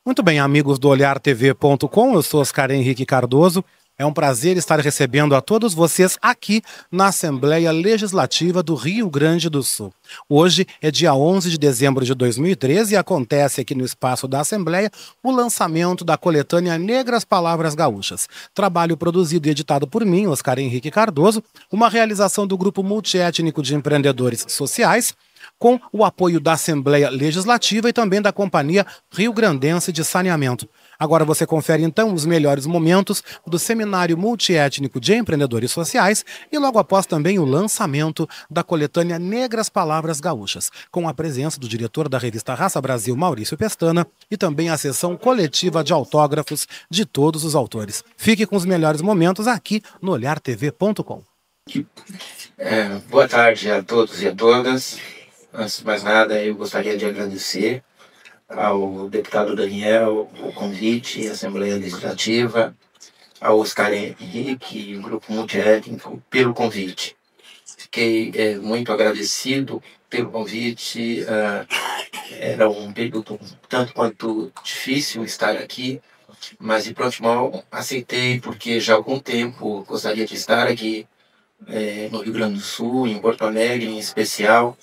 Muito bem, amigos do olhartv.com, eu sou Oscar Henrique Cardoso. É um prazer estar recebendo a todos vocês aqui na Assembleia Legislativa do Rio Grande do Sul. Hoje é dia 11 de dezembro de 2013 e acontece aqui no espaço da Assembleia o lançamento da coletânea Negras Palavras Gaúchas. Trabalho produzido e editado por mim, Oscar Henrique Cardoso, uma realização do Grupo Multiétnico de Empreendedores Sociais, com o apoio da Assembleia Legislativa e também da Companhia Rio Grandense de Saneamento. Agora você confere então os melhores momentos do Seminário Multiétnico de Empreendedores Sociais e logo após também o lançamento da coletânea Negras Palavras Gaúchas, com a presença do diretor da revista Raça Brasil, Maurício Pestana, e também a sessão coletiva de autógrafos de todos os autores. Fique com os melhores momentos aqui no olhartv.com. Boa tarde a todos e a todas. Antes de mais nada, eu gostaria de agradecer ao deputado Daniel o convite, à Assembleia Legislativa, ao Oscar Henrique e o Grupo Multiétnico pelo convite. Fiquei muito agradecido pelo convite. Era um período tanto quanto difícil estar aqui, mas de pronto aceitei, porque já há algum tempo gostaria de estar aqui no Rio Grande do Sul, em Porto Alegre em especial,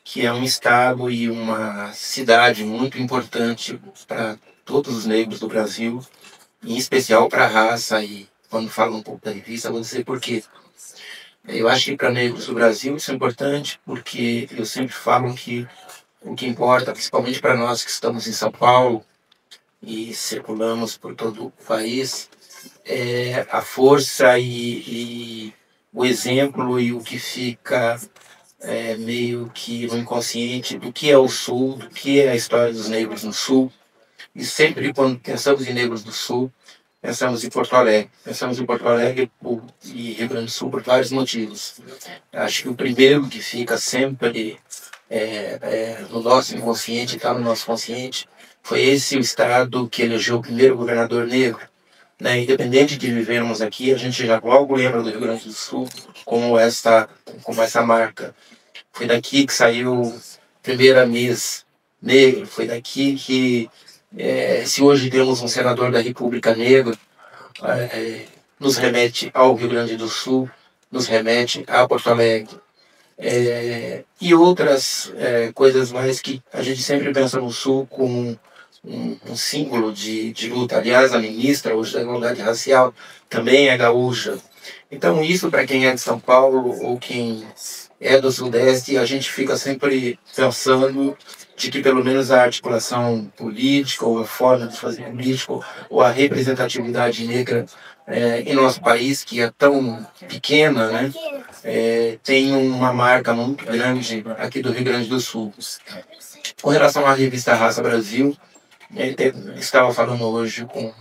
que é um estado e uma cidade muito importante para todos os negros do Brasil, em especial para a raça. E quando falo um pouco da revista, vou dizer por quê. Eu acho que para negros do Brasil isso é importante, porque eu sempre falo que o que importa, principalmente para nós que estamos em São Paulo e circulamos por todo o país, é a força e o exemplo e o que fica meio que no inconsciente do que é o Sul, do que é a história dos negros no Sul. E sempre quando pensamos em negros do Sul, pensamos em Porto Alegre. Pensamos em Porto Alegre e Rio Grande do Sul por vários motivos. Acho que o primeiro que fica sempre no nosso inconsciente, está no nosso consciente, foi esse o estado que elegeu o primeiro governador negro. Independente de vivermos aqui, a gente já logo lembra do Rio Grande do Sul como essa marca. Foi daqui que saiu a primeira Miss Negra, foi daqui que, se hoje temos um senador da República negro, nos remete ao Rio Grande do Sul, nos remete a Porto Alegre. E outras coisas mais que a gente sempre pensa no Sul como um símbolo de luta. Aliás, a ministra hoje da igualdade racial também é gaúcha. Então isso, para quem é de São Paulo ou quem é do Sudeste, a gente fica sempre pensando de que pelo menos a articulação política ou a forma de fazer político ou a representatividade negra em nosso país, que é tão pequena, tem uma marca muito grande aqui do Rio Grande do Sul. Com relação à revista Raça Brasil, estava falando hoje com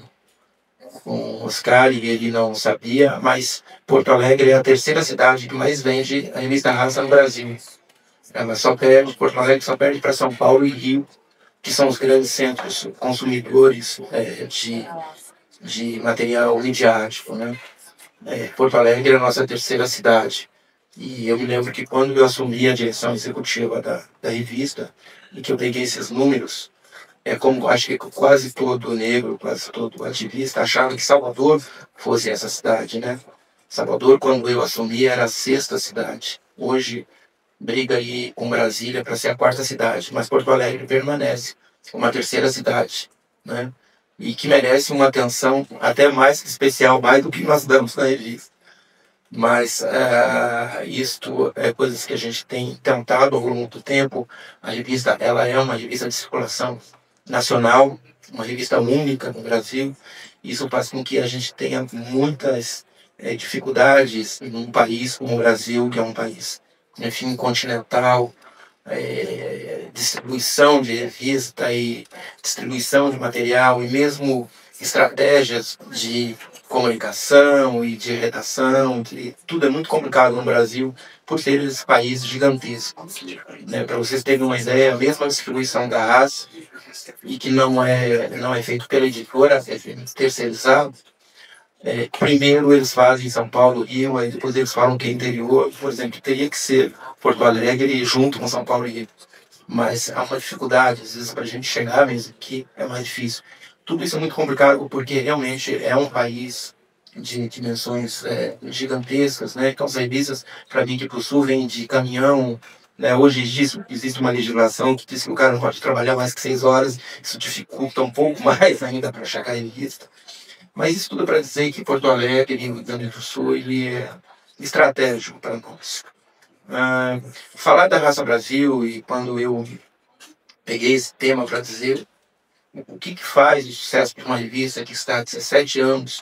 o Oscar e ele não sabia, mas Porto Alegre é a terceira cidade que mais vende a revista Raça no Brasil. Porto Alegre só perde para São Paulo e Rio, que são os grandes centros consumidores de material midiático. Porto Alegre é a nossa terceira cidade. E eu me lembro que quando eu assumi a direção executiva da revista, e que eu peguei esses números, como acho que quase todo negro, quase todo ativista achava que Salvador fosse essa cidade, Salvador, quando eu assumi, era a sexta cidade. Hoje briga aí com Brasília para ser a quarta cidade, mas Porto Alegre permanece uma terceira cidade, E que merece uma atenção até mais especial, mais do que nós damos na revista. Mas isto é coisas que a gente tem tentado ao longo do tempo. A revista, ela é uma revista de circulação nacional, uma revista única no Brasil. Isso faz com que a gente tenha muitas dificuldades num país como o Brasil, que é um país, enfim, continental, distribuição de revista e distribuição de material e mesmo estratégias de comunicação e de redação, tudo é muito complicado no Brasil por ser esse país gigantesco. Para vocês terem uma ideia, a mesma distribuição da raça, e que não é feito pela editora, é terceirizado. Primeiro eles fazem São Paulo, Rio, aí depois eles falam que é interior, por exemplo, teria que ser Porto Alegre junto com São Paulo e Rio. mas há uma dificuldade, às vezes, para a gente chegar mesmo aqui é mais difícil. Tudo isso é muito complicado porque realmente é um país de dimensões gigantescas, né? Então, as revistas, para vir aqui para o sul, vêm de caminhão, né? Hoje existe uma legislação que diz que o cara não pode trabalhar mais que 6 horas, isso dificulta um pouco mais ainda para chegar a revista. Mas isso tudo é para dizer que Porto Alegre, Rio Grande do Sul, ele é estratégico para nós. Falar da Raça Brasil, e quando eu peguei esse tema para dizer o que faz o sucesso de uma revista que está há 17 anos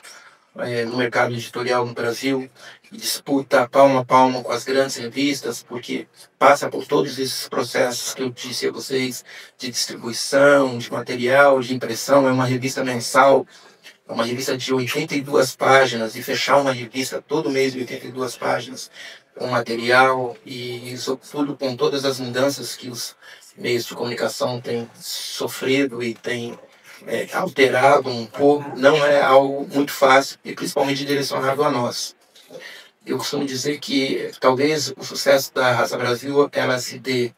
no mercado editorial no Brasil, e disputa palmo a palmo com as grandes revistas, porque passa por todos esses processos que eu disse a vocês, de distribuição, de material, de impressão. É uma revista mensal, é uma revista de 82 páginas, e fechar uma revista todo mês de 82 páginas com material, e sobretudo com todas as mudanças que os meios de comunicação têm sofrido e têm alterado um pouco, não é algo muito fácil, e principalmente direcionado a nós. Eu costumo dizer que talvez o sucesso da Raça Brasil ela se dê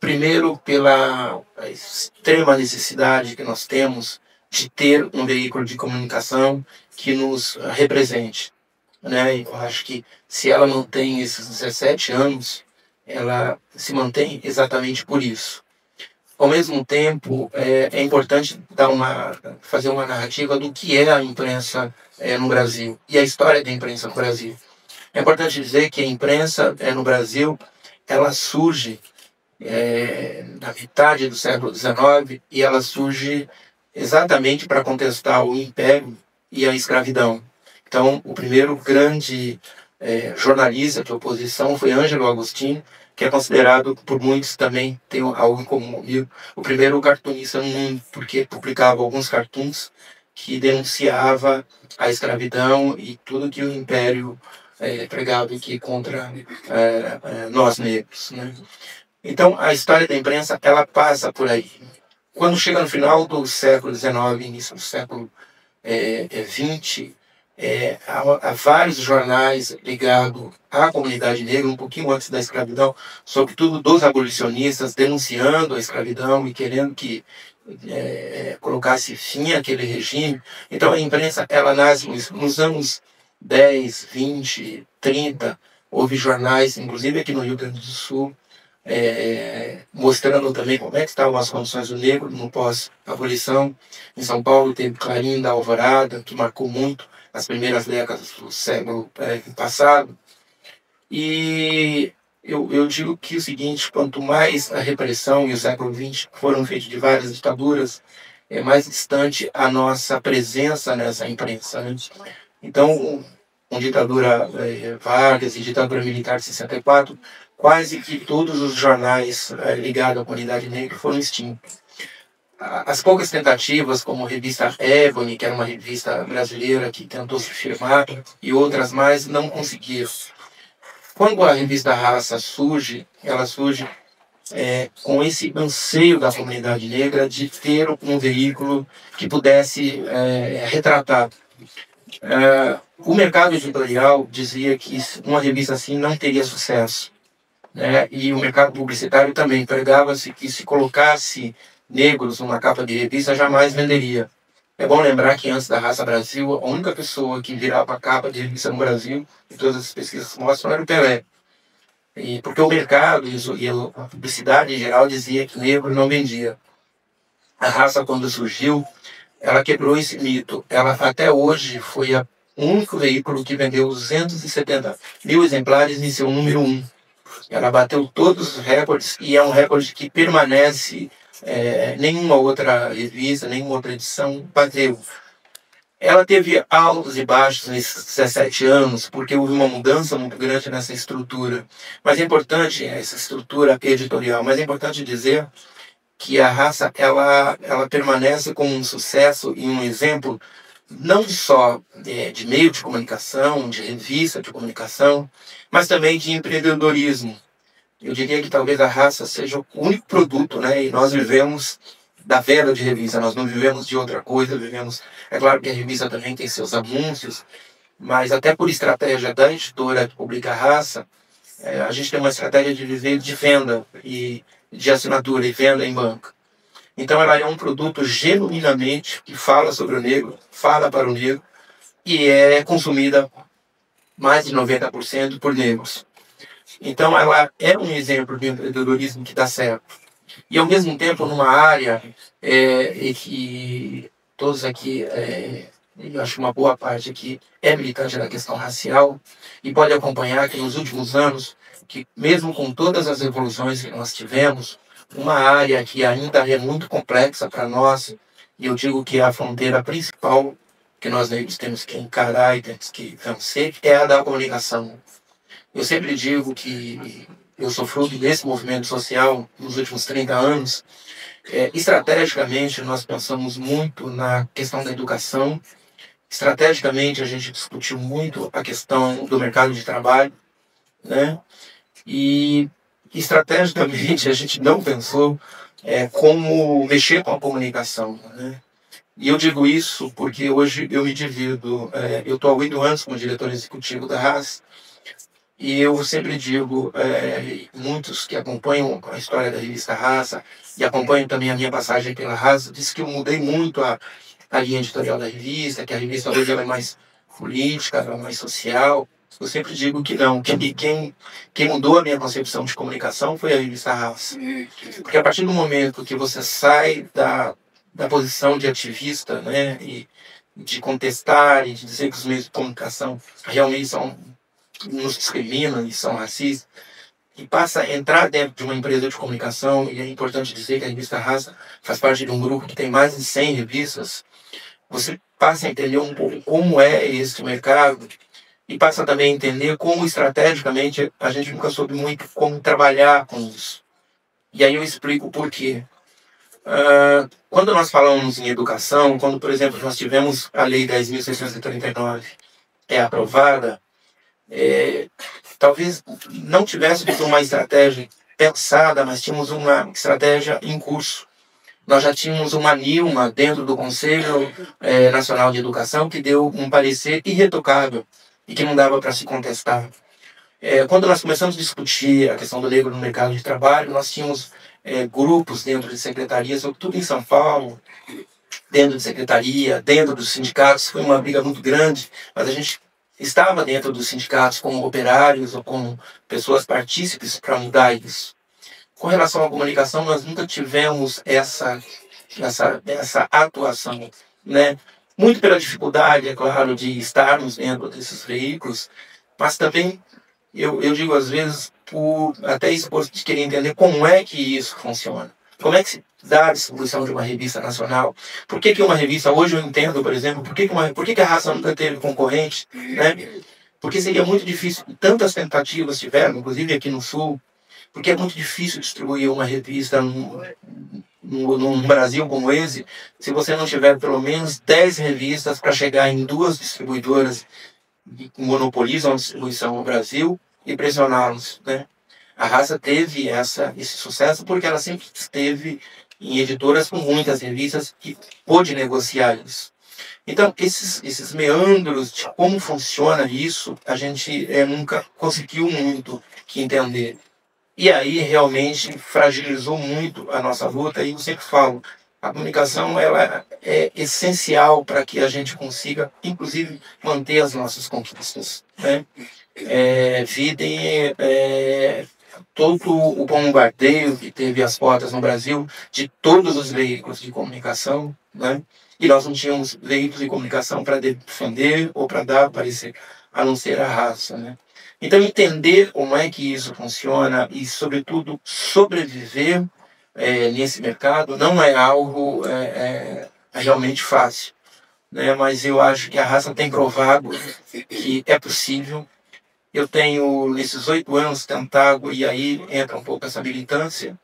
primeiro pela extrema necessidade que nós temos de ter um veículo de comunicação que nos represente, né? Eu acho que se ela mantém esses 17 anos, ela se mantém exatamente por isso. Ao mesmo tempo, é importante fazer uma narrativa do que é a imprensa no Brasil e a história da imprensa no Brasil. É importante dizer que a imprensa no Brasil ela surge na metade do século XIX, e ela surge exatamente para contestar o império e a escravidão. Então, o primeiro grande jornalista de oposição foi Ângelo Agostinho, que é considerado por muitos também, tem algo em comum comigo, o primeiro cartunista no mundo, porque publicava alguns cartoons que denunciava a escravidão e tudo que o império pregava aqui contra nós negros, né? Então, a história da imprensa, ela passa por aí. Quando chega no final do século XIX, início do século XX, há vários jornais ligados à comunidade negra, um pouquinho antes da escravidão, sobretudo dos abolicionistas, denunciando a escravidão e querendo que colocasse fim àquele regime. Então, a imprensa, ela nasce nos anos 10, 20, 30, houve jornais, inclusive aqui no Rio Grande do Sul, mostrando também como é que estavam as condições do negro no pós-abolição. Em São Paulo teve Clarim da Alvorada, que marcou muito as primeiras décadas do século passado. E eu digo que o seguinte: quanto mais a repressão e o século XX foram feitos de várias ditaduras, é mais distante a nossa presença nessa imprensa, né? Então, com ditadura Vargas e ditadura militar de 64, quase que todos os jornais ligados à comunidade negra foram extintos. As poucas tentativas, como a revista Ebony, que era uma revista brasileira que tentou se firmar, e outras mais, não conseguiram. Quando a revista Raça surge, ela surge com esse anseio da comunidade negra de ter um veículo que pudesse retratar. O mercado editorial dizia que uma revista assim não teria sucesso, né? E o mercado publicitário também pregava-se que se colocasse negros numa capa de revista jamais venderia. É bom lembrar que antes da Raça Brasil, a única pessoa que virava a capa de revista no Brasil, e todas as pesquisas mostram, era o Pelé. E porque o mercado e a publicidade em geral dizia que negro não vendia. A Raça, quando surgiu, ela quebrou esse mito. Ela até hoje foi o único veículo que vendeu 270 mil exemplares em seu número 1. Ela bateu todos os recordes, e é um recorde que permanece, nenhuma outra revista, nenhuma outra edição bateu. Ela teve altos e baixos nesses 17 anos, porque houve uma mudança muito grande nessa estrutura. Mas é importante, essa estrutura editorial, mas é importante dizer que a Raça ela permanece como um sucesso e um exemplo não só de meio de comunicação, de revista de comunicação, mas também de empreendedorismo. Eu diria que talvez a Raça seja o único produto, né? E nós vivemos da venda de revista, nós não vivemos de outra coisa, vivemos... É claro que a revista também tem seus anúncios, mas até por estratégia da editora que publica a Raça, a gente tem uma estratégia de viver de venda, e de assinatura e venda em banca. Então ela é um produto genuinamente que fala sobre o negro, fala para o negro e é consumida mais de 90% por negros. Então ela é um exemplo de empreendedorismo que dá certo. E ao mesmo tempo numa área e que todos aqui, eu acho uma boa parte aqui é militante da questão racial e pode acompanhar que nos últimos anos, que mesmo com todas as evoluções que nós tivemos, uma área que ainda é muito complexa para nós, e eu digo que é a fronteira principal que nós negros temos que encarar e temos que vencer, é a da comunicação. Eu sempre digo que eu sou fruto desse movimento social nos últimos 30 anos. Estrategicamente, nós pensamos muito na questão da educação. Estrategicamente, a gente discutiu muito a questão do mercado de trabalho, né? E estrategicamente, a gente não pensou como mexer com a comunicação, né? E eu digo isso porque hoje eu me divido. Eu estou há 8 anos como diretor executivo da Haas. E eu sempre digo, muitos que acompanham a história da revista Raça e acompanham também a minha passagem pela Raça, disse que eu mudei muito a linha editorial da revista, que a revista hoje ela é mais política, ela é mais social. Eu sempre digo que não, que quem mudou a minha concepção de comunicação foi a revista Raça. Porque a partir do momento que você sai da posição de ativista, né, e de contestar e de dizer que os meios de comunicação realmente nos discriminam e são racistas, e passa a entrar dentro de uma empresa de comunicação, e é importante dizer que a revista Raça faz parte de um grupo que tem mais de 100 revistas, você passa a entender um pouco como é esse mercado, e passa também a entender como estrategicamente a gente nunca soube muito como trabalhar com isso. E aí eu explico por quê. Quando nós falamos em educação, quando, por exemplo, nós tivemos a Lei 10.639 aprovada, talvez não tivéssemos uma estratégia pensada, mas tínhamos uma estratégia em curso. Nós já tínhamos uma Nilma dentro do Conselho Nacional de Educação que deu um parecer irretocável e que não dava para se contestar. Quando nós começamos a discutir a questão do negro no mercado de trabalho, nós tínhamos grupos dentro de secretarias, tudo em São Paulo, dentro de secretaria, dentro dos sindicatos. Foi uma briga muito grande, mas a gente estava dentro dos sindicatos como operários ou como pessoas partícipes para mudar isso. Com relação à comunicação, nós nunca tivemos essa atuação, né? Muito pela dificuldade, é claro, de estarmos dentro desses veículos, mas também, eu digo às vezes, até isso de querer entender como é que isso funciona. Como é que se dá a distribuição de uma revista nacional? Por que uma revista, hoje eu entendo, por exemplo, por que a Raça nunca teve concorrente, né? Porque seria muito difícil, tantas tentativas tiveram, inclusive aqui no Sul, porque é muito difícil distribuir uma revista num Brasil como esse, se você não tiver pelo menos 10 revistas para chegar em 2 distribuidoras que monopolizam a distribuição no Brasil e pressioná-los, né? A Raça teve esse sucesso porque ela sempre esteve em editoras com muitas revistas e pôde negociar isso. Então, esses meandros de como funciona isso, a gente nunca conseguiu muito que entender. E aí, realmente, fragilizou muito a nossa luta. E eu sempre falo, a comunicação ela é essencial para que a gente consiga, inclusive, manter as nossas conquistas, né? Videm todo o bombardeio que teve as portas no Brasil de todos os veículos de comunicação, né? E nós não tínhamos veículos de comunicação para defender ou para dar parecer, a não ser a Raça, né? Então, entender como é que isso funciona e, sobretudo, sobreviver nesse mercado não é algo realmente fácil, né? Mas eu acho que a Raça tem provado que é possível. Eu tenho, nesses 8 anos, tentado, e aí entra um pouco essa militância,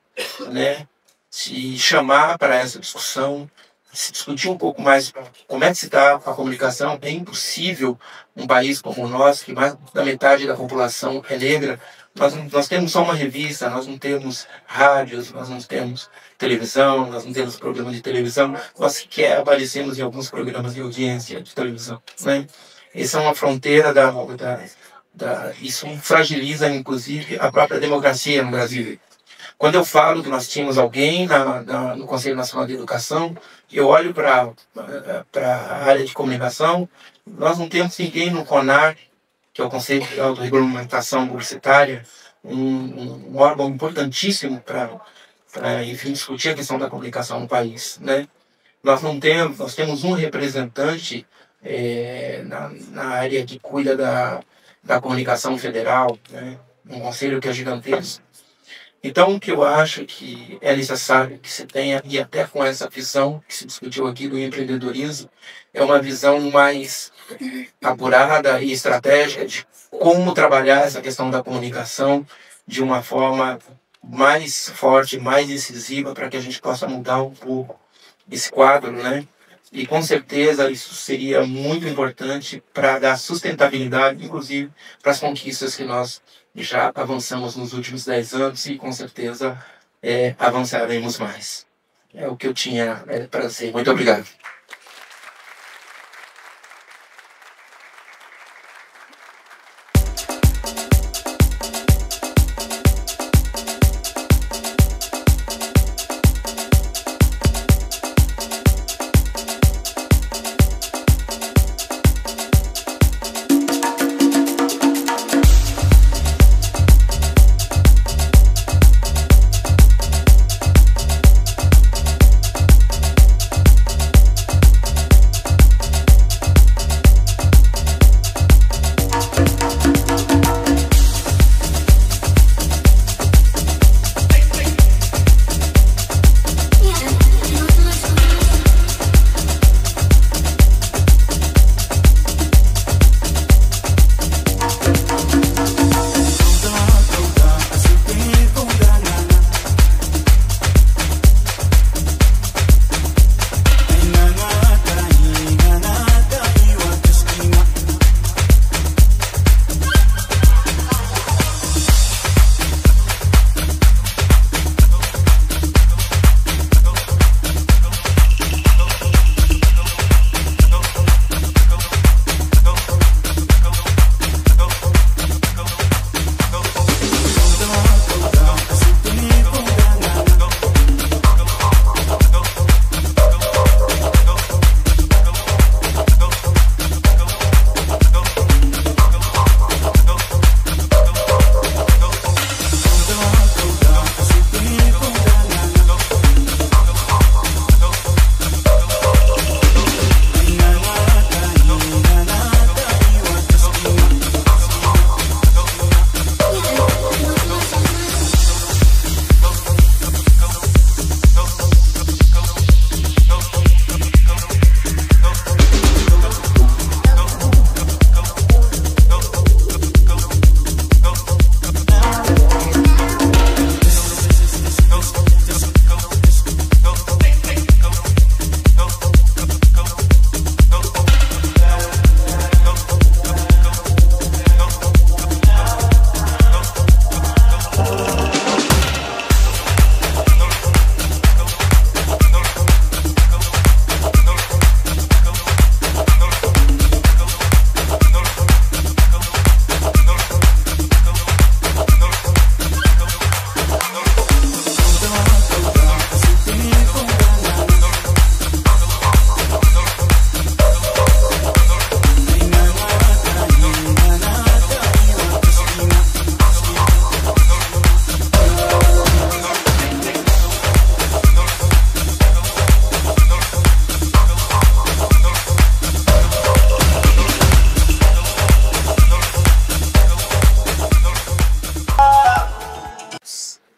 né? Se chamar para essa discussão, se discutir um pouco mais como é que se está a comunicação. É impossível um país como o nosso, que mais da metade da população é negra, nós temos só uma revista, nós não temos rádios, nós não temos televisão, nós não temos programa de televisão, nós sequer aparecemos em alguns programas de audiência de televisão, né? Essa é uma fronteira isso fragiliza, inclusive, a própria democracia no Brasil. Quando eu falo que nós tínhamos alguém no Conselho Nacional de Educação, eu olho para a área de comunicação, nós não temos ninguém no CONAR, que é o Conselho de Regulamentação Publicitária, um órgão importantíssimo para enfim, discutir a questão da comunicação no país, né? Nós temos um representante na área que cuida da comunicação federal, né? Um conselho que é gigantesco. Então, o que eu acho que é necessário que se tenha, e até com essa visão que se discutiu aqui do empreendedorismo, é uma visão mais apurada e estratégica de como trabalhar essa questão da comunicação de uma forma mais forte, mais decisiva, para que a gente possa mudar um pouco esse quadro, né? E com certeza isso seria muito importante para dar sustentabilidade, inclusive, para as conquistas que nós já avançamos nos últimos 10 anos e com certeza avançaremos mais. É o que eu tinha para dizer. Muito obrigado.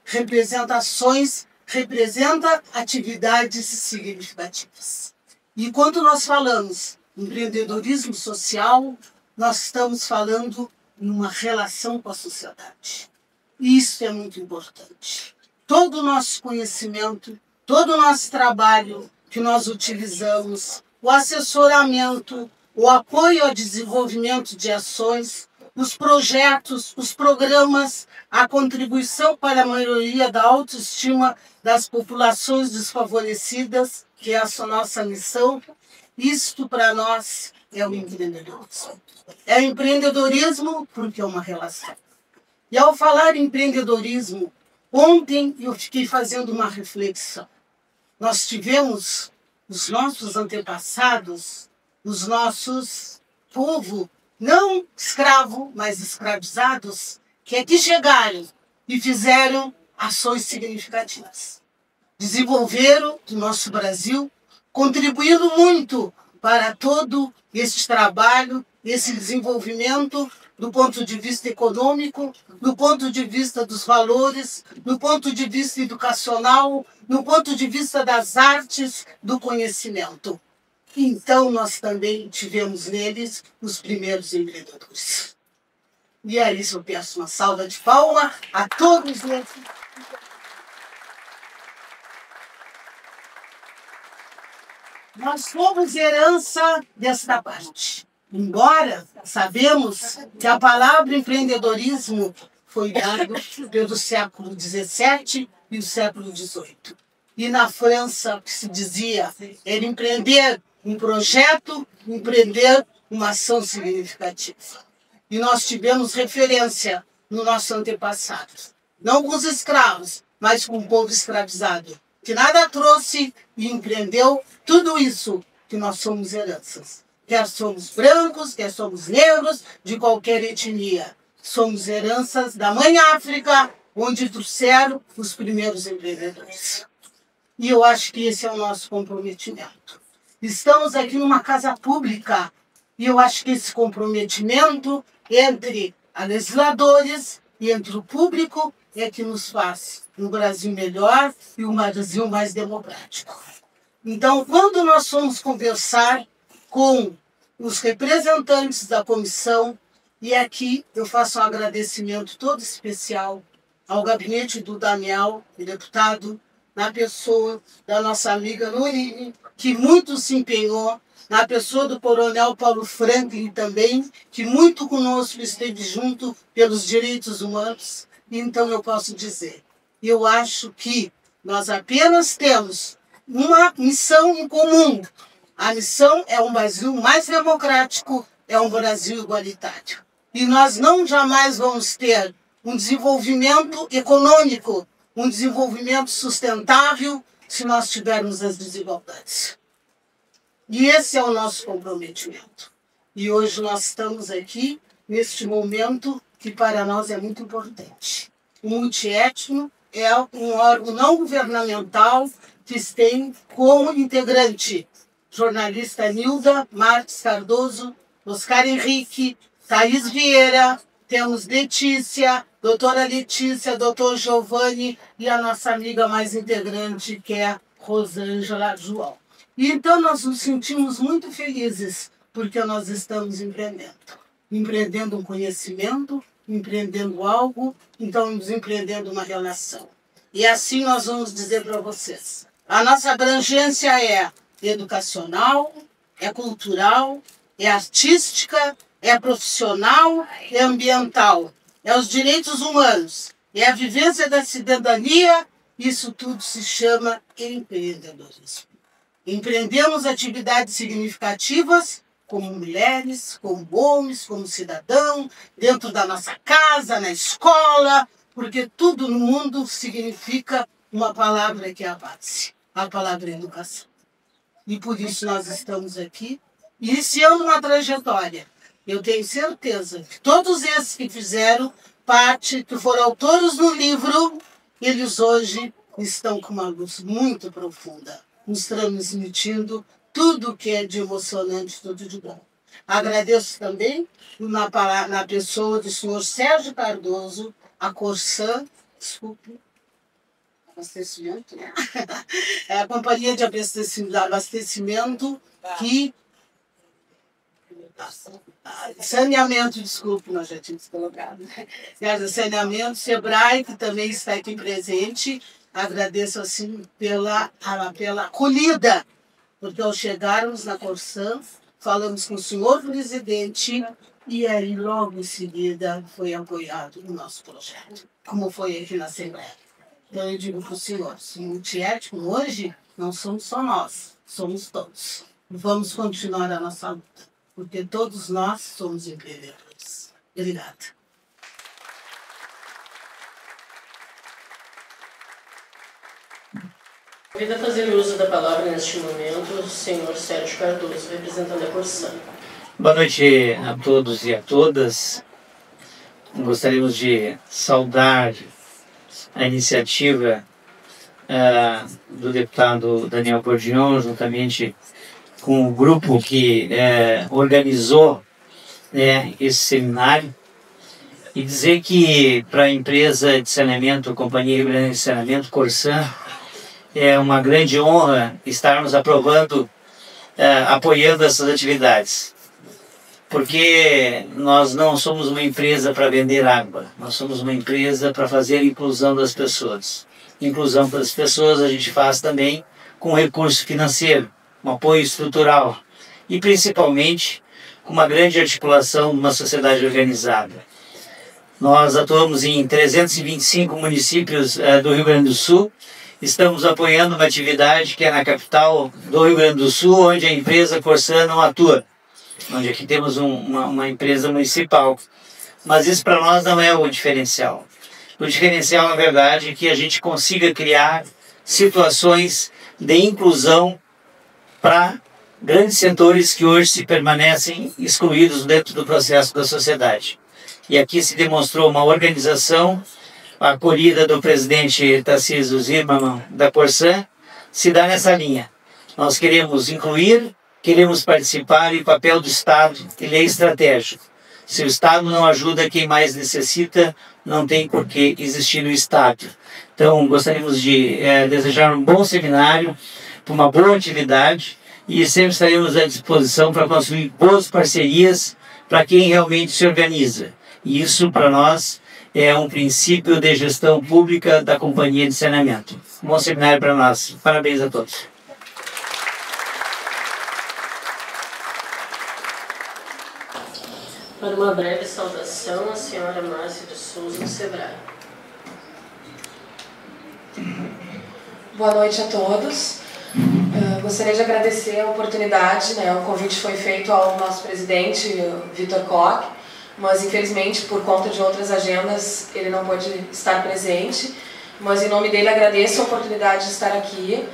Representações representa atividades significativas. E quando nós falamos empreendedorismo social, nós estamos falando numa relação com a sociedade. Isso é muito importante. Todo o nosso conhecimento, todo o nosso trabalho que nós utilizamos, o assessoramento, o apoio ao desenvolvimento de ações, os projetos, os programas, a contribuição para a melhoria da autoestima das populações desfavorecidas, que é a nossa missão, isto para nós é o empreendedorismo. É o empreendedorismo porque é uma relação. E ao falar em empreendedorismo, Ontem eu fiquei fazendo uma reflexão. Nós tivemos os nossos antepassados, os nossos povo, não escravo, mas escravizados, que aqui chegaram e fizeram ações significativas. Desenvolveram o nosso Brasil, contribuindo muito para todo esse trabalho, esse desenvolvimento do ponto de vista econômico, do ponto de vista dos valores, do ponto de vista educacional, do ponto de vista das artes, do conhecimento. Então, nós também tivemos neles os primeiros empreendedores. E é isso, eu peço uma salva de palmas a todos eles. Nós somos herança desta parte. Embora sabemos que a palavra empreendedorismo foi dada pelo século XVII e o século XVIII. E na França, o que se dizia era empreender um projeto, empreender uma ação significativa. E nós tivemos referência no nosso antepassado. Não com os escravos, mas com o povo escravizado, que nada trouxe e empreendeu tudo isso que nós somos heranças. Quer somos brancos, quer somos negros, de qualquer etnia. Somos heranças da Mãe África, onde trouxeram os primeiros empreendedores. E eu acho que esse é o nosso comprometimento. Estamos aqui numa casa pública, e eu acho que esse comprometimento entre a legisladores e entre o público é que nos faz um Brasil melhor e um Brasil mais democrático. Então, quando nós fomos conversar com os representantes da comissão, e aqui eu faço um agradecimento todo especial ao gabinete do Daniel, o deputado, na pessoa da nossa amiga Nurine, que muito se empenhou, na pessoa do coronel Paulo Franklin também, que muito conosco esteve junto pelos direitos humanos. Então eu posso dizer, eu acho que nós apenas temos uma missão em comum. A missão é um Brasil mais democrático, é um Brasil igualitário. E nós não jamais vamos ter um desenvolvimento econômico, um desenvolvimento sustentável, se nós tivermos as desigualdades. E esse é o nosso comprometimento. E hoje nós estamos aqui, neste momento, que para nós é muito importante. O Multiétnico é um órgão não governamental que tem como integrante jornalista Nilda Marques Cardoso, Oscar Henrique, Thaís Vieira, temos Letícia, doutora Letícia, doutor Giovanni e a nossa amiga mais integrante, que é a Rosângela João. E então nós nos sentimos muito felizes, porque nós estamos empreendendo. Empreendendo um conhecimento, empreendendo algo, então empreendendo uma relação. E assim nós vamos dizer para vocês. A nossa abrangência é educacional, é cultural, é artística, é profissional, é ambiental, é os direitos humanos, é a vivência da cidadania, isso tudo se chama empreendedorismo. Empreendemos atividades significativas como mulheres, como homens, como cidadão, dentro da nossa casa, na escola, porque tudo no mundo significa uma palavra que é a base, a palavra educação. E por isso nós estamos aqui, iniciando uma trajetória. Eu tenho certeza que todos esses que fizeram parte, que foram autores do livro, eles hoje estão com uma luz muito profunda, nos transmitindo tudo que é de emocionante, tudo de bom. Agradeço também na pessoa do senhor Sérgio Cardoso, a Corsã, desculpe, abastecimento, né? É a companhia de abastecimento que... Saneamento, desculpe, nós já tínhamos colocado. Saneamento, Sebrae, que também está aqui presente. Agradeço assim pela acolhida, porque ao chegarmos na Corsã, falamos com o senhor presidente e aí logo em seguida foi apoiado o nosso projeto, como foi aqui na Assembleia. Então eu digo para o senhor, o multiétnico hoje não somos só nós, somos todos. Vamos continuar a nossa luta, porque todos nós somos empreendedores. Obrigada. Convido a fazer uso da palavra neste momento o senhor Sérgio Cardoso, representando a Corsã. Boa noite a todos e a todas. Gostaríamos de saudar a iniciativa do deputado Daniel Bordignon, juntamente com o grupo que organizou esse seminário, e dizer que para a empresa de saneamento, a Companhia Rio Grande de Saneamento, Corsã, é uma grande honra estarmos aprovando, apoiando essas atividades. Porque nós não somos uma empresa para vender água, nós somos uma empresa para fazer a inclusão das pessoas. Inclusão das pessoas a gente faz também com recurso financeiro, um apoio estrutural e principalmente com uma grande articulação de uma sociedade organizada. Nós atuamos em 325 municípios do Rio Grande do Sul. Estamos apoiando uma atividade que é na capital do Rio Grande do Sul, onde a empresa Corsã não atua, onde aqui temos uma empresa municipal. Mas isso para nós não é o diferencial. O diferencial, na verdade, é que a gente consiga criar situações de inclusão para grandes setores que hoje se permanecem excluídos dentro do processo da sociedade. E aqui se demonstrou uma organização, a acolhida do presidente Tarcísio Zimmermann da Corsã, se dá nessa linha. Nós queremos incluir, queremos participar, e o papel do Estado ele é estratégico. Se o Estado não ajuda quem mais necessita, não tem por que existir o Estado. Então, gostaríamos de desejar um bom seminário, uma boa atividade, e sempre estaremos à disposição para construir boas parcerias para quem realmente se organiza. E isso, para nós, é um princípio de gestão pública da Companhia de Saneamento. Um bom seminário para nós. Parabéns a todos. Para uma breve saudação, a senhora Márcia de Souza, do SEBRAE. Boa noite a todos. Gostaria de agradecer a oportunidade, o convite foi feito ao nosso presidente, Vitor Koch, mas infelizmente por conta de outras agendas ele não pôde estar presente, mas em nome dele agradeço a oportunidade de estar aqui,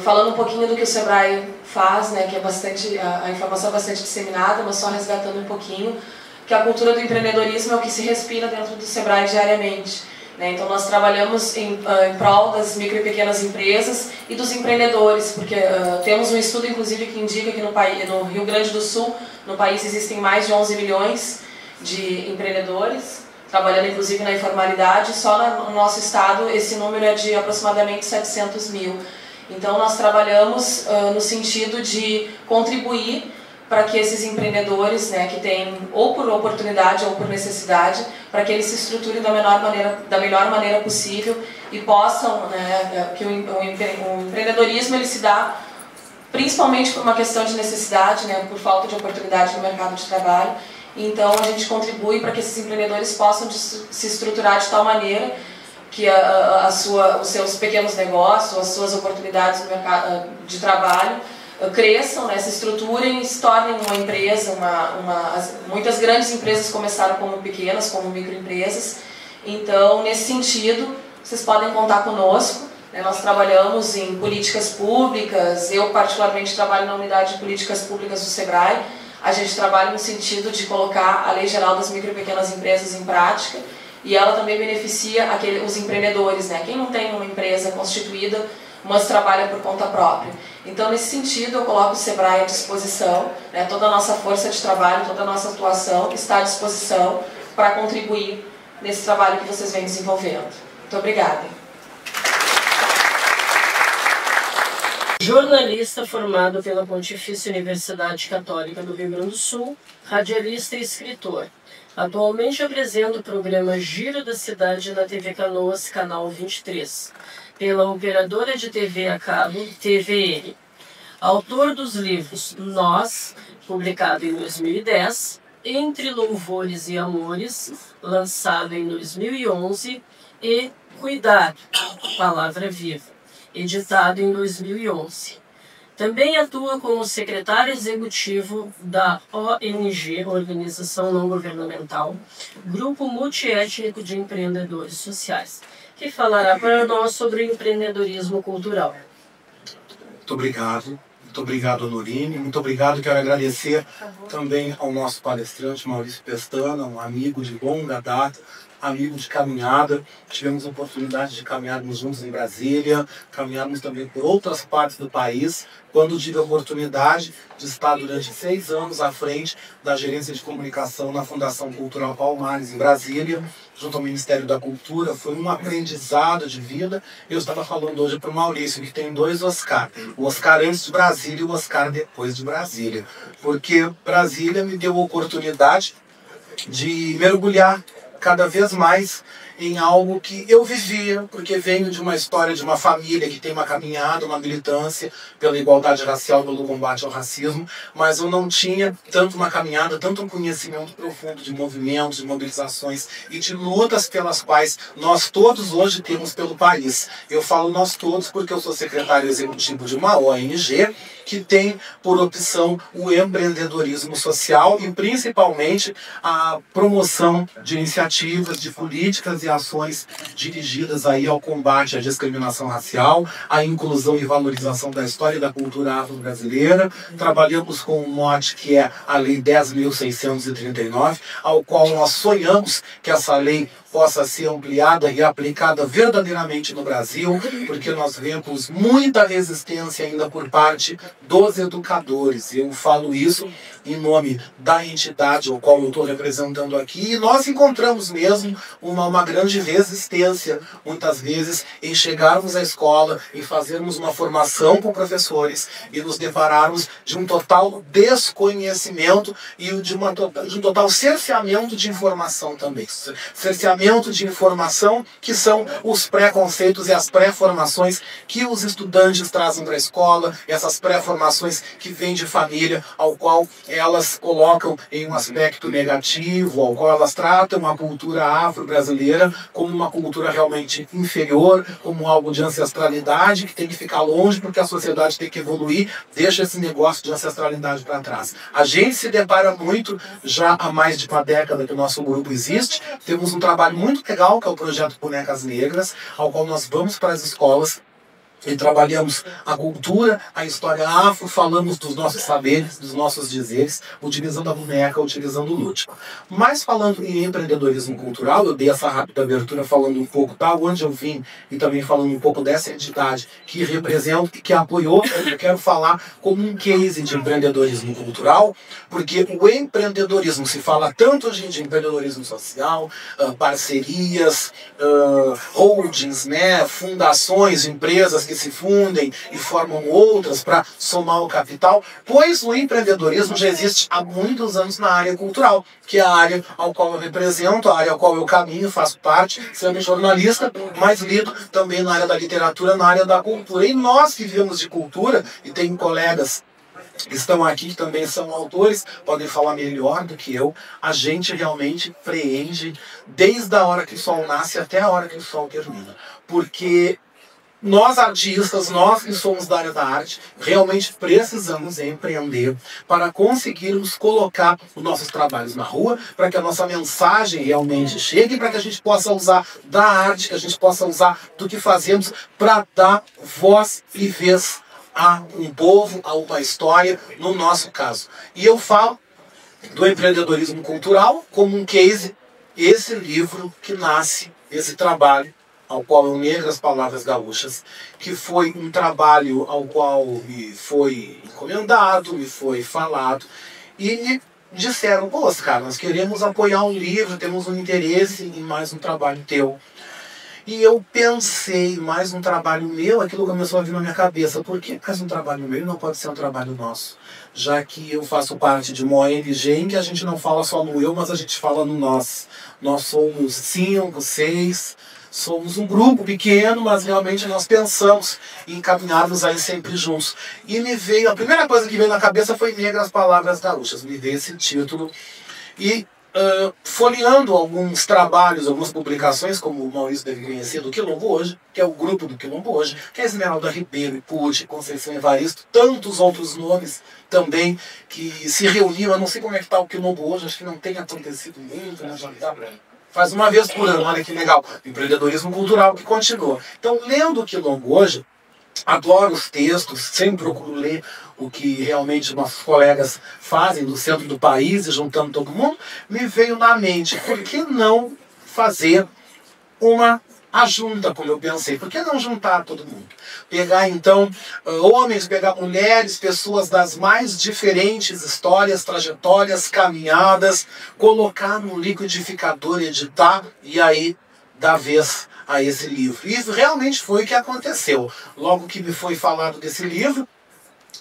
falando um pouquinho do que o SEBRAE faz, que é bastante, a informação é bastante disseminada, mas só resgatando um pouquinho, que a cultura do empreendedorismo é o que se respira dentro do SEBRAE diariamente. Então nós trabalhamos em prol das micro e pequenas empresas e dos empreendedores, porque temos um estudo inclusive que indica que no Rio Grande do Sul, no país, existem mais de 11 milhões de empreendedores, trabalhando inclusive na informalidade. Só no nosso estado esse número é de aproximadamente 700 mil. Então nós trabalhamos no sentido de contribuir para que esses empreendedores, que têm ou por oportunidade ou por necessidade, para que eles se estruturem da melhor maneira possível e possam, que o empreendedorismo ele se dá principalmente por uma questão de necessidade, por falta de oportunidade no mercado de trabalho. Então a gente contribui para que esses empreendedores possam se estruturar de tal maneira que os seus pequenos negócios, as suas oportunidades no mercado de trabalho cresçam, se estruturem e se tornem uma empresa. Muitas grandes empresas começaram como pequenas, como microempresas. Então, nesse sentido, vocês podem contar conosco. Nós trabalhamos em políticas públicas, eu particularmente trabalho na unidade de políticas públicas do SEBRAE. A gente trabalha no sentido de colocar a Lei Geral das Micro e Pequenas Empresas em prática, e ela também beneficia os empreendedores, quem não tem uma empresa constituída, mas trabalha por conta própria. Então, nesse sentido, eu coloco o SEBRAE à disposição, toda a nossa força de trabalho, toda a nossa atuação está à disposição para contribuir nesse trabalho que vocês vêm desenvolvendo. Muito obrigada. Jornalista formado pela Pontifícia Universidade Católica do Rio Grande do Sul, radialista e escritor. Atualmente apresenta o programa Giro da Cidade na TV Canoas, Canal 23, pela operadora de TV a cabo TVN. Autor dos livros Nós, publicado em 2010, Entre Louvores e Amores, lançado em 2011, e Cuidado, Palavra Viva, editado em 2011. Também atua como secretário executivo da ONG, Organização Não Governamental, Grupo Multiétnico de Empreendedores Sociais. que falará para nós sobre o empreendedorismo cultural. Muito obrigado. Muito obrigado, Norine. Muito obrigado. Quero agradecer também ao nosso palestrante, Maurício Pestana, um amigo de longa data, amigo de caminhada. Tivemos a oportunidade de caminharmos juntos em Brasília, caminharmos também por outras partes do país, quando tive a oportunidade de estar durante 6 anos à frente da gerência de comunicação na Fundação Cultural Palmares, em Brasília, junto ao Ministério da Cultura. Foi um aprendizado de vida. Eu estava falando hoje para o Maurício que tem 2 Oscar. O Oscar antes de Brasília e o Oscar depois de Brasília. Porque Brasília me deu a oportunidade de mergulhar cada vez mais em algo que eu vivia, porque venho de uma história de uma família que tem uma caminhada, uma militância pela igualdade racial, pelo combate ao racismo, mas eu não tinha tanto uma caminhada, tanto um conhecimento profundo de movimentos, de mobilizações e de lutas pelas quais nós todos hoje temos pelo país. Eu falo nós todos porque eu sou secretário executivo de uma ONG que tem por opção o empreendedorismo social e principalmente a promoção de iniciativas, de políticas e ações dirigidas aí ao combate à discriminação racial, à inclusão e valorização da história e da cultura afro-brasileira. Trabalhamos com um mote que é a Lei 10.639, ao qual nós sonhamos que essa lei possa ser ampliada e aplicada verdadeiramente no Brasil, porque nós vemos muita resistência ainda por parte dos educadores. Eu falo isso em nome da entidade ao qual eu estou representando aqui, e nós encontramos mesmo uma grande resistência, muitas vezes, em chegarmos à escola e fazermos uma formação com professores e nos depararmos de um total desconhecimento e de um total cerceamento de informação também. Cerceamento de informação, que são os preconceitos e as pré-formações que os estudantes trazem para a escola, essas pré-formações que vêm de família, ao qual elas colocam em um aspecto negativo, ao qual elas tratam a cultura afro-brasileira como uma cultura realmente inferior, como algo de ancestralidade que tem que ficar longe porque a sociedade tem que evoluir, deixa esse negócio de ancestralidade para trás. A gente se depara muito, já há mais de uma década que o nosso grupo existe, temos um trabalho muito legal, que é o projeto Bonecas Negras, ao qual nós vamos para as escolas e trabalhamos a cultura, a história afro, falamos dos nossos saberes, dos nossos dizeres, utilizando a boneca, utilizando o lúdico. Mas falando em empreendedorismo cultural, eu dei essa rápida abertura falando um pouco da onde eu vim e também falando um pouco dessa entidade que representa e que apoiou. Eu quero falar como um case de empreendedorismo cultural, porque o empreendedorismo, se fala tanto hoje de empreendedorismo social, parcerias, holdings, né, fundações, empresas que se fundem e formam outras para somar o capital, pois o empreendedorismo já existe há muitos anos na área cultural, que é a área ao qual eu represento, a área ao qual eu caminho, faço parte, sendo jornalista, mas lido também na área da literatura, na área da cultura. E nós que vivemos de cultura, e tenho colegas que estão aqui, que também são autores, podem falar melhor do que eu, a gente realmente preenche desde a hora que o sol nasce até a hora que o sol termina. Porque nós artistas, nós que somos da área da arte, realmente precisamos empreender para conseguirmos colocar os nossos trabalhos na rua, para que a nossa mensagem realmente chegue, para que a gente possa usar da arte, que a gente possa usar do que fazemos para dar voz e vez a um povo, a uma história, no nosso caso. E eu falo do empreendedorismo cultural como um case, esse livro que nasce, esse trabalho, ao qual eu nego as palavras gaúchas, que foi um trabalho ao qual me foi encomendado, me foi falado, e me disseram, pô, Oscar, nós queremos apoiar um livro, temos um interesse em mais um trabalho teu. E eu pensei, mais um trabalho meu, aquilo começou a vir na minha cabeça, por que mais um trabalho meu não pode ser um trabalho nosso? Já que eu faço parte de uma ONG em que a gente não fala só no eu, mas a gente fala no nós. Nós somos 5, 6... somos um grupo pequeno, mas realmente nós pensamos em caminharmos aí sempre juntos. E me veio, a primeira coisa que veio na cabeça foi Negras Palavras Gaúchas. Me veio esse título. E folheando alguns trabalhos, algumas publicações, como o Maurício deve conhecer, do Quilombo Hoje, que é o grupo do Quilombo Hoje, que é Esmeralda Ribeiro, Iputi, Conceição Evaristo, tantos outros nomes também que se reuniram. Eu não sei como é que está o Quilombo Hoje, acho que não tem acontecido muito, né? Já está faz uma vez por ano, olha que legal. Empreendedorismo cultural que continua. Então, lendo o Quilombo hoje, adoro os textos, sempre procuro ler o que realmente nossos colegas fazem do centro do país e juntando todo mundo, me veio na mente, por que não fazer uma ajunta, como eu pensei? Por que não juntar todo mundo? Pegar então homens, pegar mulheres, pessoas das mais diferentes histórias, trajetórias, caminhadas, colocar no liquidificador, editar e aí dar vez a esse livro. E realmente foi o que aconteceu. Logo que me foi falado desse livro,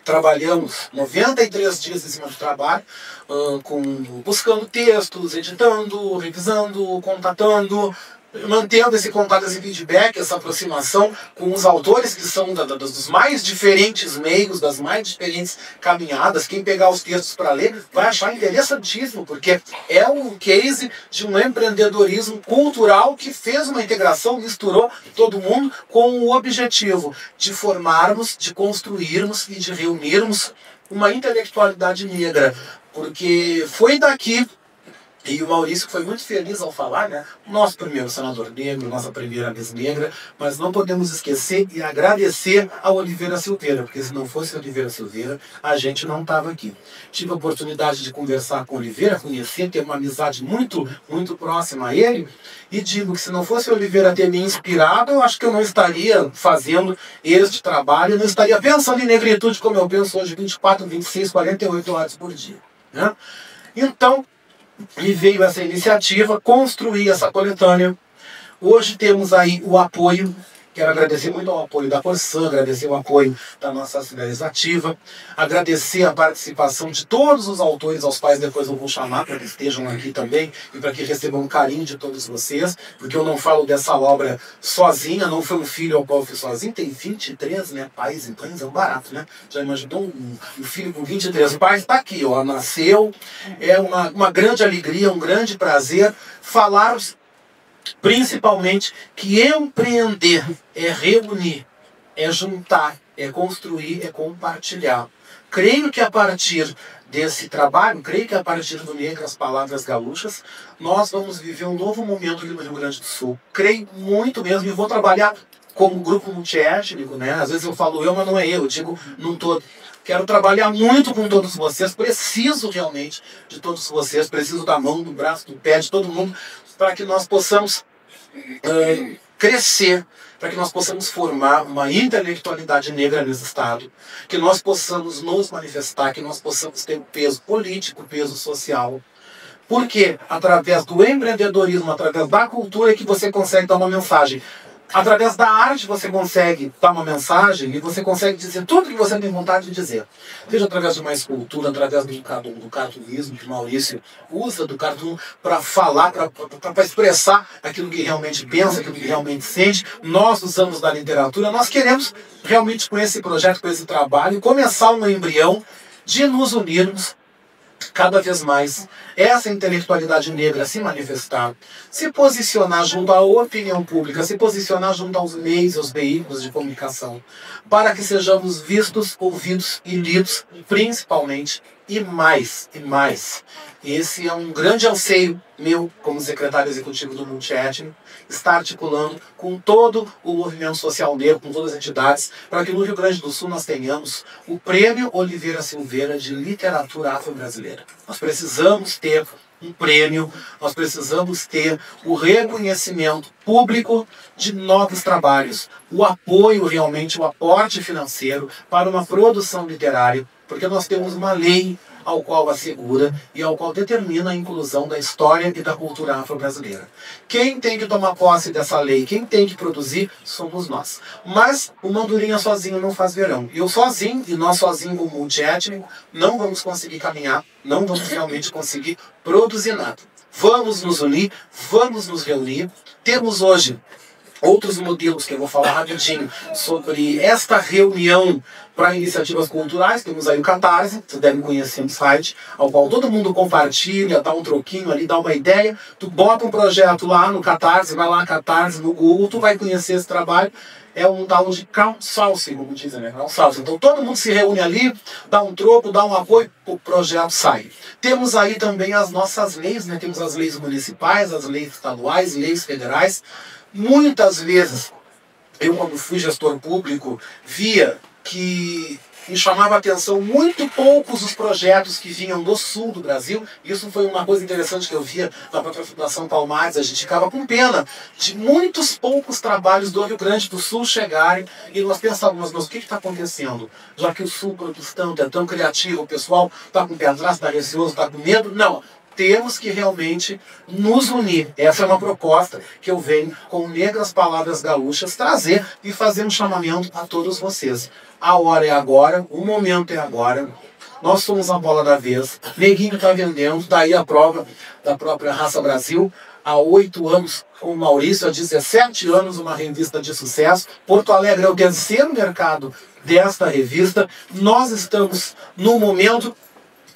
trabalhamos 93 dias em cima do trabalho, buscando textos, editando, revisando, contatando, mantendo esse contato, esse feedback, essa aproximação com os autores que são dos mais diferentes meios, das mais diferentes caminhadas. Quem pegar os textos para ler vai achar interessantíssimo, porque é um case de um empreendedorismo cultural que fez uma integração, misturou todo mundo com o objetivo de formarmos, de construirmos e de reunirmos uma intelectualidade negra, porque foi daqui. E o Maurício foi muito feliz ao falar, né? Nosso primeiro senador negro, nossa primeira Miss Negra, mas não podemos esquecer e agradecer a Oliveira Silveira, porque se não fosse a Oliveira Silveira, a gente não estava aqui. Tive a oportunidade de conversar com a Oliveira, conhecer, ter uma amizade muito, muito próxima a ele, e digo que se não fosse a Oliveira ter me inspirado, eu acho que eu não estaria fazendo este trabalho, não estaria pensando em negritude como eu penso hoje, 24, 26, 48 horas por dia, né? Então, me veio essa iniciativa, construir essa coletânea. Hoje temos aí o apoio, quero agradecer muito ao apoio da Corsã, agradecer o apoio da nossa Assembleia Legislativa, agradecer a participação de todos os autores, aos quais depois eu vou chamar para que estejam aqui também e para que recebam um carinho de todos vocês, porque eu não falo dessa obra sozinha, não foi um filho ao qual eu fiz sozinho, tem 23, né, pais, então é um barato, né? Já imaginou um filho com 23 pais? Está aqui, ó, nasceu, é uma grande alegria, um grande prazer falar principalmente que empreender é reunir, é juntar, é construir, é compartilhar. Creio que a partir desse trabalho, creio que a partir do Negro, as palavras gaúchas, nós vamos viver um novo momento aqui no Rio Grande do Sul. Creio muito mesmo, e vou trabalhar como grupo multiétnico, né? Às vezes eu falo eu, mas não é eu digo num todo. Quero trabalhar muito com todos vocês, preciso realmente de todos vocês, preciso da mão, do braço, do pé, de todo mundo, para que nós possamos crescer, para que nós possamos formar uma intelectualidade negra nesse Estado, que nós possamos nos manifestar, que nós possamos ter peso político, peso social. Porque através do empreendedorismo, através da cultura é que você consegue dar uma mensagem. Através da arte você consegue dar uma mensagem e você consegue dizer tudo que você tem vontade de dizer. Seja através de uma escultura, através do cartunismo que o Maurício usa do cartoon para falar, para expressar aquilo que realmente pensa, aquilo que realmente sente. Nós usamos da literatura, nós queremos realmente com esse projeto, com esse trabalho, começar um embrião de nos unirmos cada vez mais, essa intelectualidade negra se manifestar, se posicionar junto à opinião pública, se posicionar junto aos meios, aos veículos de comunicação, para que sejamos vistos, ouvidos e lidos, principalmente, e mais, e mais. Esse é um grande anseio meu, como secretário executivo do Multiétnico, estar articulando com todo o movimento social negro, com todas as entidades, para que no Rio Grande do Sul nós tenhamos o Prêmio Oliveira Silveira de Literatura Afro-Brasileira. Nós precisamos ter um prêmio, nós precisamos ter o reconhecimento público de novos trabalhos, o apoio realmente, o aporte financeiro para uma produção literária, porque nós temos uma lei ao qual assegura e ao qual determina a inclusão da história e da cultura afro-brasileira. Quem tem que tomar posse dessa lei, quem tem que produzir, somos nós. Mas o Mandurinha sozinho não faz verão. Eu sozinho, e nós sozinhos como multiétnico, não vamos conseguir caminhar, não vamos realmente conseguir produzir nada. Vamos nos unir, vamos nos reunir. Temos hoje outros modelos que eu vou falar rapidinho sobre esta reunião para iniciativas culturais. Temos aí o Catarse, vocês devem conhecer um site, ao qual todo mundo compartilha, dá um troquinho ali, dá uma ideia. Tu bota um projeto lá no Catarse, vai lá Catarse no Google, tu vai conhecer esse trabalho é um tal de crowdsourcing, como dizem, né? Crowdsourcing. Então todo mundo se reúne ali, dá um troco, dá um apoio, o projeto sai. Temos aí também as nossas leis, né? Temos as leis municipais, as leis estaduais, leis federais. Muitas vezes, eu quando fui gestor público, via que me chamava a atenção muito poucos os projetos que vinham do sul do Brasil. Isso foi uma coisa interessante que eu via na própria Fundação Palmares. A gente ficava com pena de muitos poucos trabalhos do Rio Grande do Sul chegarem e nós pensávamos, mas o que está acontecendo? Já que o sul produz tanto, é tão criativo, o pessoal está com o pé atrás, está receoso, está com medo. Não. Temos que realmente nos unir. Essa é uma proposta que eu venho com Negras Palavras Gaúchas trazer e fazer um chamamento a todos vocês. A hora é agora, o momento é agora. Nós somos a bola da vez. Neguinho está vendendo, daí a prova da própria Raça Brasil. Há 8 anos com o Maurício, há 17 anos uma revista de sucesso. Porto Alegre é o 3º mercado desta revista. Nós estamos no momento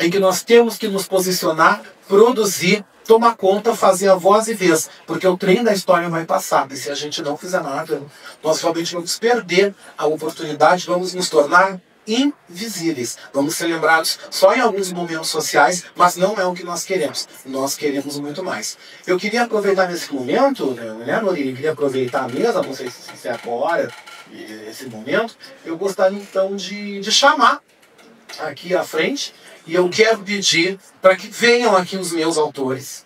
em que nós temos que nos posicionar, produzir, tomar conta, fazer a voz e vez, porque o trem da história vai passar, e se a gente não fizer nada, nós realmente vamos perder a oportunidade, vamos nos tornar invisíveis, vamos ser lembrados só em alguns momentos sociais, mas não é o que nós queremos muito mais. Eu queria aproveitar nesse momento, né, Nori? Eu queria aproveitar a mesa, não sei se é agora, esse momento, eu gostaria então de chamar aqui à frente, e eu quero pedir para que venham aqui os meus autores.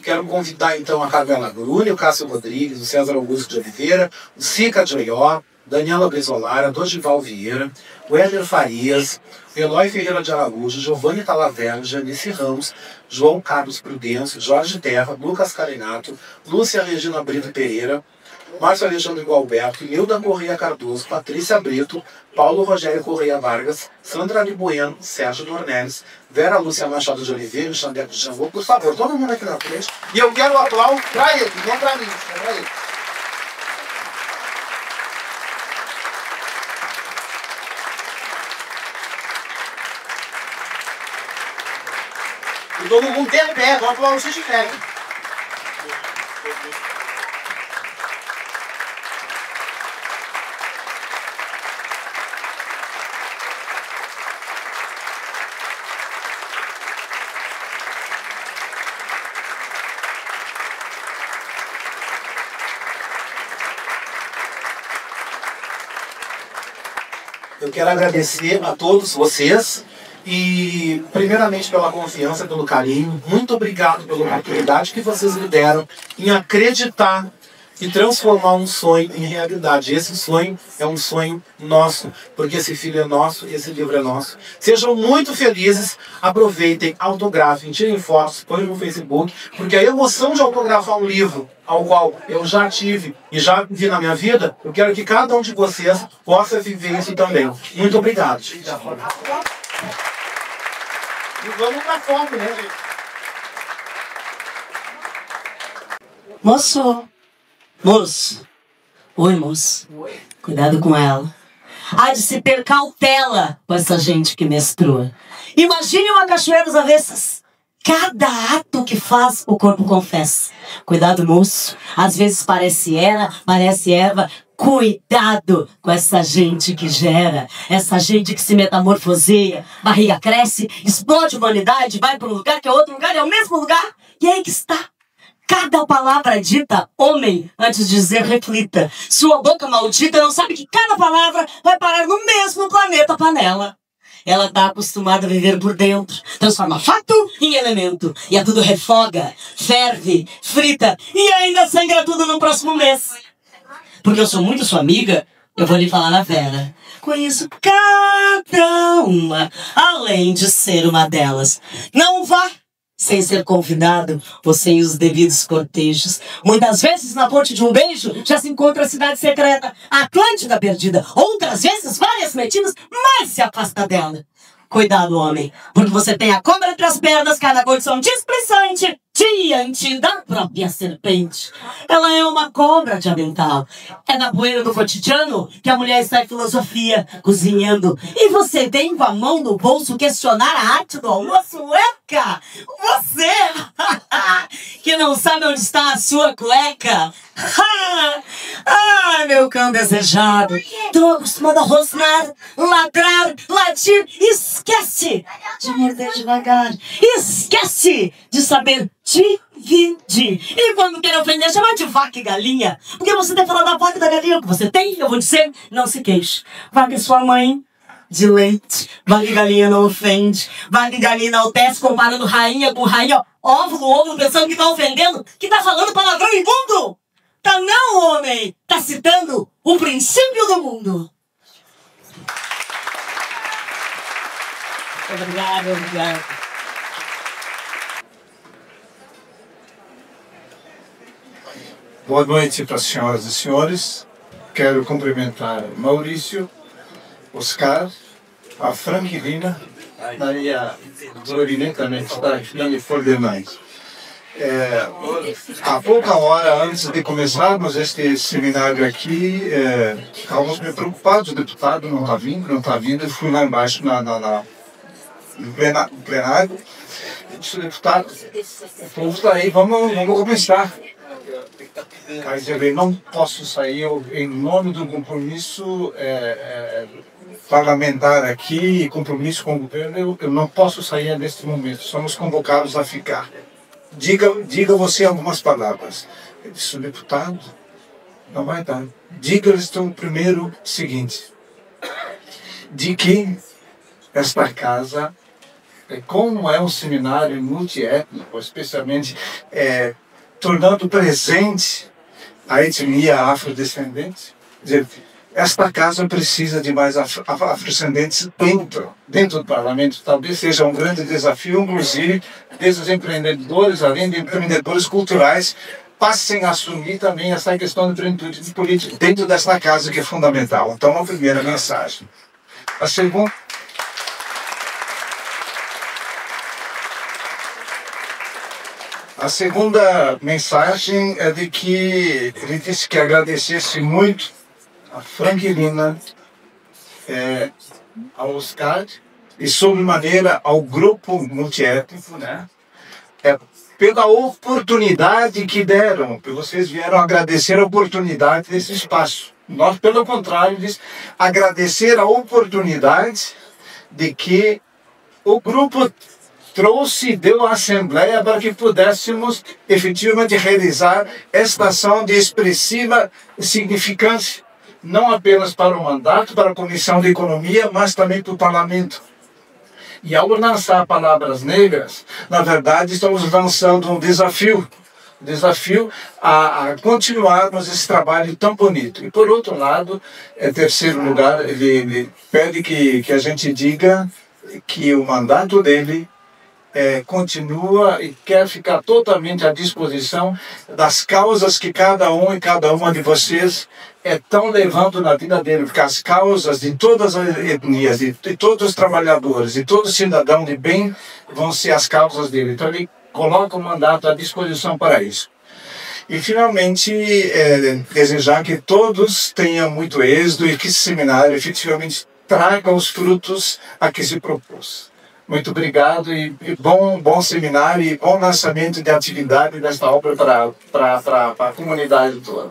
Quero convidar então a Carmela Grune, o Cássio Rodrigues, o César Augusto de Oliveira, o Sica Joió, Daniela Brizolara, Dodival Vieira, o Éder Farias, o Eloy Ferreira de Araújo, Giovanni Talavera, Janice Ramos, João Carlos Prudêncio, Jorge Terra, Lucas Carinato, Lúcia Regina Brito Pereira, Márcio Alexandre Gualberto, Nilda Correia Cardoso, Patrícia Brito, Paulo Rogério Correia Vargas, Sandra Ari Bueno, Sérgio Dornelles, Vera Lúcia Machado de Oliveira e Xandeco de Jambô. Por favor, todo mundo aqui na frente. E eu quero um aplauso para ele, não para mim, é para ele. E todo mundo tem pé, vamos aplaudir se tiver, hein? Eu quero agradecer a todos vocês e, primeiramente, pela confiança, pelo carinho. Muito obrigado pela oportunidade que vocês me deram em acreditar e transformar um sonho em realidade. Esse sonho é um sonho nosso, porque esse filho é nosso, esse livro é nosso. Sejam muito felizes, aproveitem, autografem, tirem fotos, põem no Facebook, porque a emoção de autografar um livro, ao qual eu já tive e já vi na minha vida, eu quero que cada um de vocês possa viver isso também. Muito obrigado. E vamos pra foto, né, gente? Moço. Oi, moço. Oi. Cuidado com ela. Há de se ter cautela com essa gente que menstrua. Imagine uma cachoeira às avessas. Cada ato que faz, o corpo confessa. Cuidado, moço. Às vezes parece erva. Cuidado com essa gente que gera. Essa gente que se metamorfoseia. Barriga cresce, explode a humanidade, vai para um lugar que é outro lugar, é o mesmo lugar. E aí que está. Cada palavra dita, homem, antes de dizer, reflita. Sua boca maldita não sabe que cada palavra vai parar no mesmo planeta panela. Ela está acostumada a viver por dentro, transforma fato em elemento. E a tudo refoga, ferve, frita e ainda sangra tudo no próximo mês. Porque eu sou muito sua amiga, eu vou lhe falar na Vera. Conheço cada uma, além de ser uma delas. Não vá sem ser convidado ou sem os devidos cortejos. Muitas vezes, na ponte de um beijo, já se encontra a cidade secreta, a Atlântida perdida. Outras vezes, várias metidas, mas se afasta dela. Cuidado, homem, porque você tem a cobra entre as pernas, cada condição displicente diante da própria serpente. Ela é uma cobra de avental. É na poeira do cotidiano que a mulher está em filosofia, cozinhando. E você vem com a mão no bolso questionar a arte do almoço? Eca! Você! que não sabe onde está a sua cueca? Ai, meu cão desejado. Tô acostumado a rosnar, ladrar, latir. Esquece de morder devagar. Esquece de saber dividir. E quando quer ofender, chamar de vaca e galinha. Porque você tem falado da vaca e da galinha. O que você tem, eu vou dizer, não se queixe. Vaca é sua mãe de leite. Vaca e galinha não ofende. Vaca e galinha enaltece, comparando rainha com rainha. Óvulo, pensando que tá ofendendo, que tá falando palavrão imundo. Tá não, homem! Tá citando o princípio do mundo. Obrigado. Boa noite para as senhoras e senhores. Quero cumprimentar Maurício, Oscar, a Franquilina e a Dorine também está grande for demais. Há pouca hora antes de começarmos este seminário aqui, estávamos meio preocupados, o deputado não está vindo, eu fui lá embaixo no plenário, e disse, deputado, o povo está aí, vamos começar. Aí eu falei, não posso sair, em nome do compromisso parlamentar aqui, compromisso com o governo, eu não posso sair neste momento, somos convocados a ficar. Diga você algumas palavras. Ele disse, deputado, não vai dar. Diga-lhes então primeiro o seguinte, de que esta casa, como é um seminário multiétnico, especialmente tornando presente a etnia afrodescendente, quer dizer, esta casa precisa de mais afrodescendentes dentro do parlamento. Talvez seja um grande desafio, inclusive, desses empreendedores, além de empreendedores culturais, passem a assumir também essa questão do empreendedorismo político dentro desta casa, que é fundamental. Então, a primeira mensagem. A segunda mensagem é de que ele disse que agradecesse muito a Franquilina, ao Oscar e, sobremaneira, ao grupo multiétnico, né? Pela oportunidade que deram, que vocês vieram agradecer a oportunidade desse espaço. Nós, pelo contrário, agradecer a oportunidade de que o grupo trouxe e deu à Assembleia para que pudéssemos efetivamente realizar esta ação de expressiva significância, não apenas para o mandato, para a Comissão de Economia, mas também para o Parlamento. E ao lançar Palavras Negras, na verdade estamos lançando um desafio a continuarmos esse trabalho tão bonito. E por outro lado, em terceiro lugar, ele pede que a gente diga que o mandato dele continua e quer ficar totalmente à disposição das causas que cada um e cada uma de vocês estão levando na vida dele, porque as causas de todas as etnias, de todos os trabalhadores, de todo cidadão de bem, vão ser as causas dele. Então ele coloca o mandato à disposição para isso. E finalmente, desejar que todos tenham muito êxito e que esse seminário efetivamente traga os frutos a que se propôs. Muito obrigado e bom seminário e bom lançamento de atividade desta obra para a comunidade toda.